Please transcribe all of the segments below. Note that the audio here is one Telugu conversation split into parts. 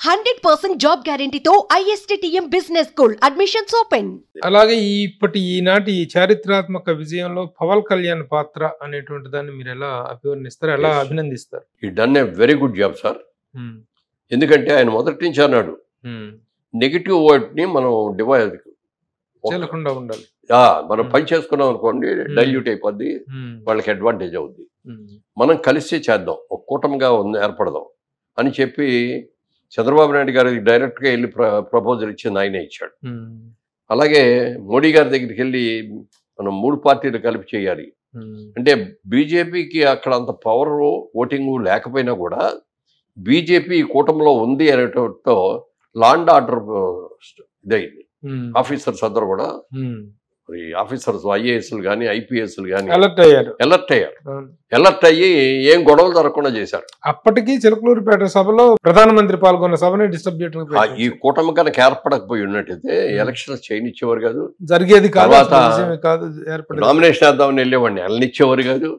100% జాబ్ గ్యారెంటీతో ISTTM business school admissions open. అలాగే ఈనాటి ఈ చారిత్రాత్మక విజయంలో పవన్ కళ్యాణ్ పాత్ర అనేటువంటి దాన్ని మీరు ఎలా అభివర్ణిస్తారు, ఎలా అభినందిస్తారు? ఈ done a very good job sir. ఎందుకంటే ఆయన మొదటి నుంచి అన్నాడు నెగిటివ్ వర్డ్ ని మనం డివైడ్ చేయకుండా ఉండాలి. మనం పని చేసుకున్నాం అనుకోండి డైల్యూట్ అయిపోద్ది, వాళ్ళకి అడ్వాంటేజ్ అవుద్ది. మనం కలిసి చేద్దాం, ఒక కూటమిగా ఏర్పడదాం అని చెప్పి చంద్రబాబు నాయుడు గారికి డైరెక్ట్గా వెళ్ళి ప్రపోజల్ ఇచ్చింది ఆయనే ఇచ్చాడు. అలాగే మోడీ గారి దగ్గరికి వెళ్ళి మనం 3 పార్టీలు కలిపి చేయాలి అంటే బీజేపీకి అక్కడ అంత పవర్ ఓటింగ్ లేకపోయినా కూడా బీజేపీ కూటమిలో ఉంది అనేటతో లా అండ్ ఆర్డర్ ఇదైంది. ఆఫీసర్స్ అందరూ కూడా మరి ఆఫీసర్స్ ఐఏఎస్లు కానీ ఐపీఎస్లు కానీ అలర్ట్ అయ్యి ఏం గొడవలు జరగకుండా చేశారు. అప్పటికి చిలకలూరుపేట సభలో ప్రధానమంత్రి పాల్గొన్న సభని డిస్టర్బ్ చేయడం, ఈ కూటమి కనుక ఏర్పడకపోయి ఉన్నట్టయితే ఎలక్షన్స్ చేయనిచ్చేవారు కాదు, జరిగేది తర్వాత కాదు, నామినేషన్ వేద్దామని వెళ్ళేవాడిని వెళ్ళనిచ్చేవారు కాదు.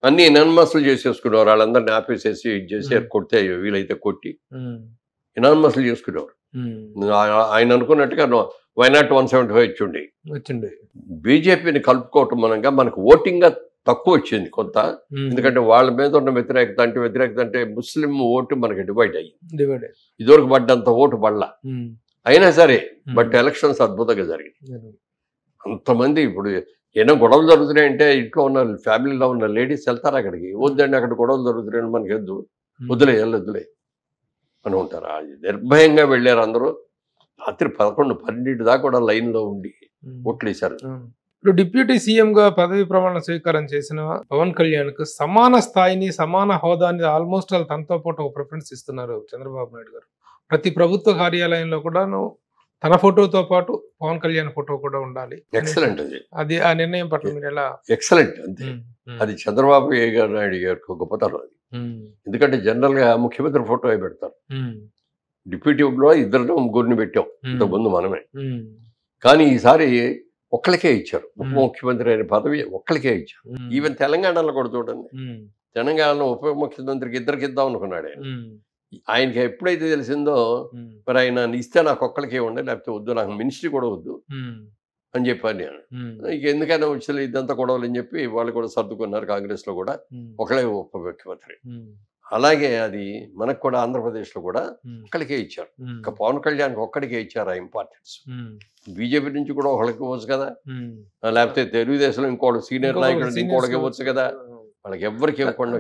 అన్ని ఎనానిమస్లు చేసేసుకునేవారు, వాళ్ళందరినీ ఆపేసేసి చేసి కొడితే వీలైతే కొట్టి ఎనానిమస్లు చేసుకునేవారు. ఆయన అనుకున్నట్టుగా వైనాట్ 175 వచ్చిండే. బీజేపీని కలుపుకోవటం మూలంగా మనకు ఓటింగ్ తక్కువ వచ్చింది కొంత. ఎందుకంటే వాళ్ళ మీద ఉన్న వ్యతిరేకత అంటే ముస్లిం ఓటు మనకి డివైడ్ అయ్యింది. ఇదివరకు పడ్డంత ఓటు పడలా, అయినా సరే బట్ ఎలక్షన్స్ అద్భుతంగా జరిగింది. అంతమంది ఇప్పుడు ఏదో గొడవలు జరుగుతున్నాయంటే ఇంట్లో ఉన్న ఫ్యామిలీలో ఉన్న లేడీస్ వెళ్తారు అక్కడికి, వద్దండి అక్కడ గొడవలు జరుగుతున్నాయని మనకి వద్దులే అని ఉంటారు. నిర్భయంగా వెళ్ళారు అందరూ. రాత్రి 11-12 దాకా కూడా లైన్లో ఉండి ఓట్లు వేశారు. ఇప్పుడు డిప్యూటీ సీఎంగా పదవి ప్రమాణ స్వీకారం చేసిన పవన్ కళ్యాణ్ కు సమాన స్థాయిని, సమాన హోదాని ఆల్మోస్ట్ తనతో పాటు ఒక ప్రిఫరెన్స్ ఇస్తున్నారు చంద్రబాబు నాయుడు గారు. ప్రతి ప్రభుత్వ కార్యాలయంలో కూడా తన ఫోటోతో పాటు పవన్ కళ్యాణ్ ఫోటో కూడా ఉండాలి. ఎక్సలెంట్ అది ఆ నిర్ణయం పట్ల మీరు ఎలా? ఎక్సలెంట్ అంతే. అది చంద్రబాబు నాయుడు గారికి గొప్పతనం అది. ఎందుకంటే జనరల్ గా ముఖ్యమంత్రి ఫోటో పెడతారు, డిప్యూటీలో 2-3 పెట్టాం ఇంతకుముందు మనమే. కానీ ఈసారి ఒక్కరికే ఇచ్చారు, ఉప ముఖ్యమంత్రి అనే పదవి ఒక్కరికే ఇచ్చారు. ఈవెన్ తెలంగాణలో కూడా చూడండి, తెలంగాణలో ఉప ముఖ్యమంత్రికి ఇద్దరికి ఇద్దాం అనుకున్నాడు ఆయన. ఆయనకి ఎప్పుడైతే తెలిసిందో మరి ఆయన ఇస్తే నాకు ఒక్కరికే ఉండే, లేకపోతే వద్దు, నాకు మినిస్ట్రీ కూడా వద్దు అని చెప్పాను నేను. ఇక ఎందుకైనా వచ్చి ఇదంతా గొడవలు అని చెప్పి వాళ్ళు కూడా సర్దుకున్నారు. కాంగ్రెస్ లో కూడా ఒకళ్ళే ఉప ముఖ్యమంత్రి. అలాగే అది మనకు కూడా ఆంధ్రప్రదేశ్లో కూడా ఒక్కడికే ఇచ్చారు. ఇక పవన్ కళ్యాణ్ ఒక్కడికే ఇచ్చారు ఆ ఇంపార్టెన్స్. బీజేపీ నుంచి కూడా ఒకళ్ళకి ఇవ్వచ్చు కదా, లేకపోతే తెలుగుదేశంలో ఇంకోటి సీనియర్ నాయకుడు ఇంకోటికి ఇవ్వచ్చు కదా, వాళ్ళకి ఎవరికి ఇవ్వకుండా.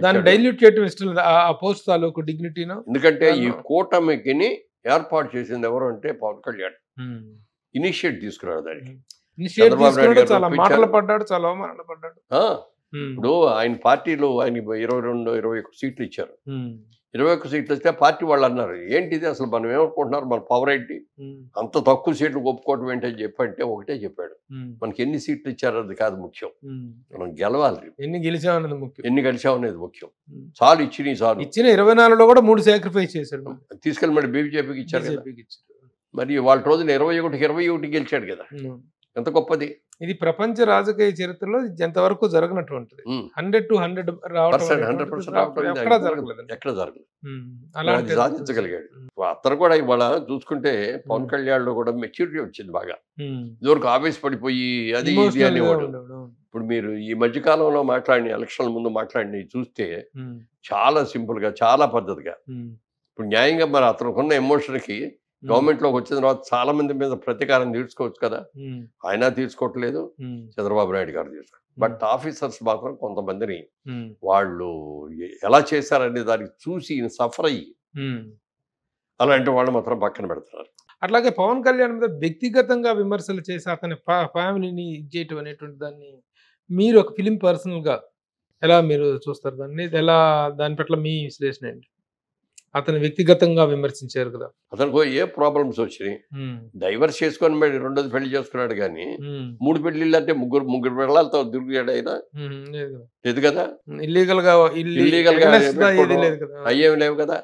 ఎందుకంటే ఈ కూటమికి ఏర్పాటు చేసింది ఎవరు అంటే పవన్ కళ్యాణ్ ఇనిషియేట్ తీసుకున్నాడు. దానికి చంద్రబాబు నాయుడు గారు ఇప్పుడు ఆయన పార్టీలో ఆయన 22-21 సీట్లు ఇచ్చారు. 21 సీట్లు వస్తే పార్టీ వాళ్ళు అన్నారు, ఏంటిది అసలు మనం ఏమనుకుంటున్నారు, మన పవర్ ఏంటి, అంత తక్కువ సీట్లు ఒప్పుకోవటం ఏంటని చెప్పంటే ఒకటే చెప్పాడు, మనకి ఎన్ని సీట్లు ఇచ్చారు అది కాదు ముఖ్యం, మనం గెలవాలి, ఎన్ని గెలిచామనేది ముఖ్యం. చాలు ఇచ్చిన 24లో కూడా 3 సాక్రిఫైస్ చేశాడు, తీసుకెళ్ళి మరి బీజేపీకి ఇచ్చారు. మరి వాళ్ళ రోజున 21 గెలిచాడు కదా, ఎంత గొప్పది. ఇది ప్రపంచ రాజకీయ చరిత్రలో ఎంతవరకు జరగనటువంటిది. 100% రావడం ఎక్కడ జరగలేదు, అలాంటి సాధించగలిగాడు. అతను కూడా ఇవాళ చూసుకుంటే పవన్ కళ్యాణ్ లో కూడా మెచ్యూరిటీ వచ్చింది బాగా. ఇదివరకు ఆవేశపడిపోయి అది ఇది అనేవాడు. ఇప్పుడు మీరు ఈ మధ్యకాలంలో మాట్లాడిన ఎలక్షన్ల ముందు మాట్లాడిన చూస్తే చాలా సింపుల్ గా, చాలా పద్ధతిగా, ఇప్పుడు న్యాయంగా మరి అతనుకున్న ఎమోషన్ కి గవర్నమెంట్ లోకి వచ్చిన తర్వాత చాలా మంది మీద ప్రతీకారం తీర్చుకోవచ్చు కదా, ఆయన తీర్చుకోవట్లేదు, చంద్రబాబు నాయుడు గారు తీర్చుకోవాలి. బట్ ఆఫీసర్స్ మాత్రం కొంతమందిని వాళ్ళు ఎలా చేశారనే దానికి చూసి సఫర్ అయ్యి అలాంటి వాళ్ళు మాత్రం పక్కన పెడుతున్నారు. అట్లాగే పవన్ కళ్యాణ్ మీద వ్యక్తిగతంగా విమర్శలు చేసి అతని ఫ్యామిలీని ఇచ్చేయటం అనేటువంటి దాన్ని మీరు ఒక ఫిలిం పర్సనల్ గా ఎలా మీరు చూస్తారు దాన్ని, ఎలా దాని పట్ల మీ విశ్లేషణ ఏంటి? అతను వ్యక్తిగతంగా విమర్శించారు కదా, అతనికి ఏ ప్రాబ్లమ్స్ వచ్చినాయి, డైవర్స్ చేసుకొని మరి 2వ పెళ్లి చేసుకున్నాడు కానీ 3 పెళ్లిళ్ళు అంటే ముగ్గురు పిల్లలతో తిరిగాడు అయినా లేదు కదా, ఇల్లీగల్ గా అయ్యేవి లేవు కదా.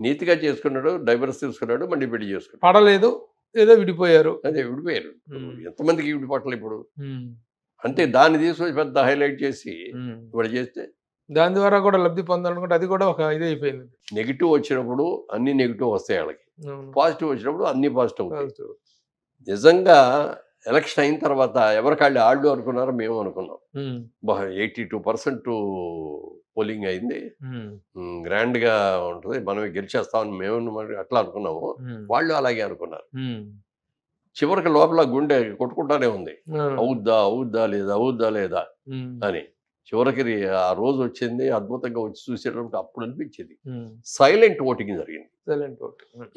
నీతిగా చేసుకున్నాడు, డైవర్స్ తీసుకున్నాడు, మళ్ళీ పెళ్లి చేసుకున్నాడు, పడలేదు, ఏదో విడిపోయారు. అదే విడిపోయారు. ఎంతమందికి విడిపోవట్లేదు ఇప్పుడు, అంతే. దాన్ని తీసుకొని పెద్ద హైలైట్ చేసి ఇప్పుడు చేస్తే దాని ద్వారా కూడా లబ్ధి పొందాలనుకుంటే అది కూడా ఒక ఇది అయిపోయింది. నెగిటివ్ వచ్చినప్పుడు అన్ని నెగిటివ్ వస్తాయి వాళ్ళకి, పాజిటివ్ వచ్చినప్పుడు అన్ని పాజిటివ్ అవుతాయి. నిజంగా ఎలక్షన్ అయిన తర్వాత ఎవరికాళ్ళు ఆళ్ళు అనుకున్నారో మేము అనుకున్నాం. 82% పోలింగ్ అయింది, గ్రాండ్ గా ఉంటుంది, మనమే గెలిచేస్తామని మేము అట్లా అనుకున్నాము. వాళ్ళు అలాగే అనుకున్నారు. చివరికి లోపల గుండె కొట్టుకుంటానే ఉంది, అవుద్దా లేదా అని. చివరికి ఆ రోజు వచ్చింది, అద్భుతంగా వచ్చి చూసేటప్పుడు అప్పుడు అనిపించింది సైలెంట్ ఓటింగ్ జరిగింది.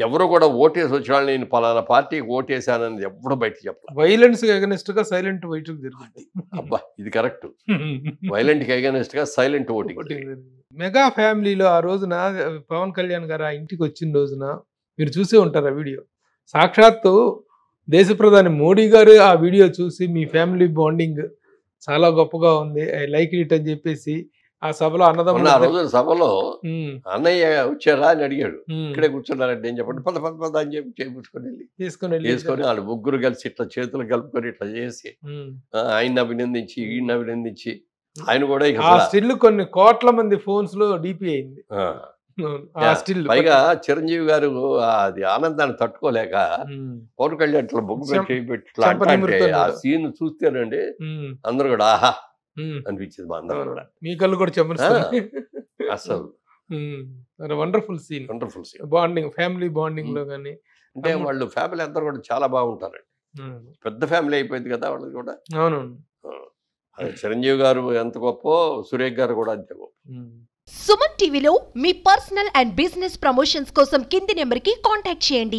ఎవరు కూడా ఓటేసి వచ్చిన వాళ్ళు నేను పలానా పార్టీకి ఓటేసానని ఎప్పుడు బయట చెప్పాలి. వైలెన్స్ అగెనిస్ట్ గా సైలెంట్ ఓటింగ్ జరిగింది. అబ్బా ఇది కరెక్ట్, వైలెంట్ కి అగెనిస్ట్ గా సైలెంట్ ఓటింగ్. మెగా ఫ్యామిలీలో ఆ రోజున పవన్ కళ్యాణ్ గారు ఆ ఇంటికి వచ్చిన రోజున మీరు చూసే ఉంటారు ఆ వీడియో. సాక్షాత్తు దేశ ప్రధాని మోడీ గారు ఆ వీడియో చూసి మీ ఫ్యామిలీ బాండింగ్ చాలా గొప్పగా ఉంది, ఐ లైక్ ఇట్ అని చెప్పేసి ఆ సభలో అన్నదమ్ములు సభలో అన్నయ్య వచ్చారా అని అడిగాడు. ఇక్కడే కూర్చున్నారంటే ఏం చెప్పండి, పద అని చెప్పి తీసుకొని వాళ్ళు ముగ్గురు కలిసి ఇట్లా చేతులు కలుపుకొని ఇట్లా చేసి ఆయన్ని అభినందించి ఈయన్ని అభినందించి ఆయన కూడా స్టిల్ కొన్ని కోట్ల మంది ఫోన్స్ లో డిపి అయింది. పైగా చిరంజీవి గారు అది ఆనందాన్ని తట్టుకోలేక పవన్ కళ్యాణ్ ఇట్లా బొగ్గు పెట్టి ఆ సీన్ చూస్తేనండి అందరు కూడా ఆహా అనిపించింది. మా అందరూ కూడా మీ కళ్ళు కూడా చెమరుస్తాయి అసలు. Wonderful scene, bonding, family bonding లో కానీ. అంటే వాళ్ళు ఫ్యామిలీ అందరూ కూడా చాలా బాగుంటారండి, పెద్ద ఫ్యామిలీ అయిపోయింది కదా వాళ్ళది కూడా. అవునవును, చిరంజీవి గారు ఎంత గొప్ప, సురేష్ గారు కూడా అంతే గొప్ప. సుమన్ టీవీలో మీ పర్సనల్ అండ్ బిజినెస్ ప్రమోషన్స్ కోసం కింది నెంబర్కి కాంటాక్ట్ చేయండి.